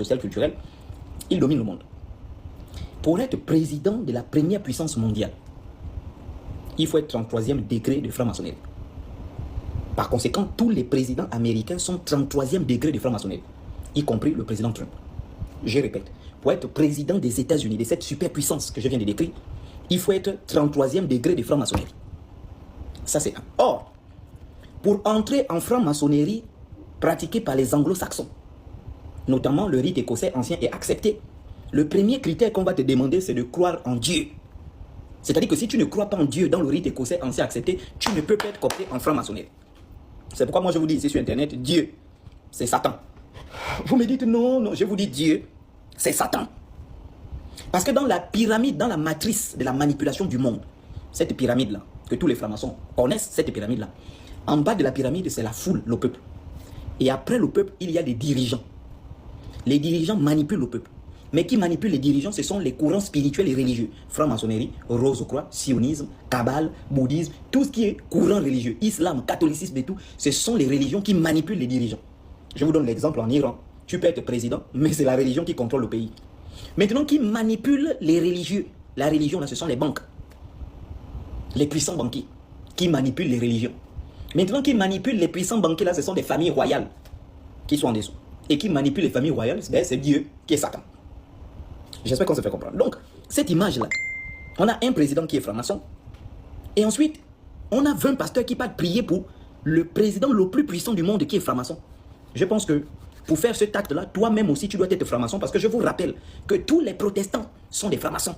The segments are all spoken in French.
social, culturel, il domine le monde. Pour être président de la première puissance mondiale, il faut être 33e degré de franc-maçonnerie. Par conséquent, tous les présidents américains sont 33e degré de franc-maçonnerie, y compris le président Trump. Je répète, pour être président des États-Unis, de cette superpuissance que je viens de décrire, il faut être 33e degré de franc-maçonnerie. Ça, c'est un. Or, pour entrer en franc-maçonnerie pratiquée par les anglo-saxons, notamment le rite écossais ancien est accepté, le premier critère qu'on va te demander, c'est de croire en Dieu. C'est-à-dire que si tu ne crois pas en Dieu dans le rite écossais ancien accepté, tu ne peux pas être coopté en franc-maçonnerie. C'est pourquoi moi je vous dis ici sur Internet, Dieu, c'est Satan. Vous me dites non, non, je vous dis Dieu, c'est Satan. Parce que dans la pyramide, dans la matrice de la manipulation du monde, cette pyramide-là, que tous les francs-maçons connaissent, cette pyramide-là, en bas de la pyramide, c'est la foule, le peuple. Et après le peuple, il y a des dirigeants. Les dirigeants manipulent le peuple. Mais qui manipulent les dirigeants, ce sont les courants spirituels et religieux. Franc-maçonnerie, Rose-Croix, sionisme, Kabbale, bouddhisme, tout ce qui est courant religieux, islam, catholicisme et tout, ce sont les religions qui manipulent les dirigeants. Je vous donne l'exemple en Iran. Tu peux être président, mais c'est la religion qui contrôle le pays. Maintenant, qui manipule les religieux? La religion, là, ce sont les banques. Les puissants banquiers qui manipulent les religions. Maintenant, qui manipule les puissants banquiers, là, ce sont des familles royales qui sont en dessous. Et qui manipule les familles royales, c'est Dieu qui est Satan. J'espère qu'on se fait comprendre. Donc, cette image-là, on a un président qui est franc-maçon. Et ensuite, on a 20 pasteurs qui partent prier pour le président le plus puissant du monde qui est franc-maçon. Je pense que pour faire cet acte-là, toi-même aussi, tu dois être franc-maçon. Parce que je vous rappelle que tous les protestants sont des francs-maçons.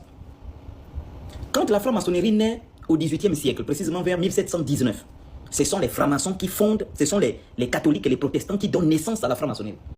Quand la franc-maçonnerie naît au XVIIIe siècle, précisément vers 1719, ce sont les francs-maçons qui fondent, ce sont les catholiques et les protestants qui donnent naissance à la franc-maçonnerie.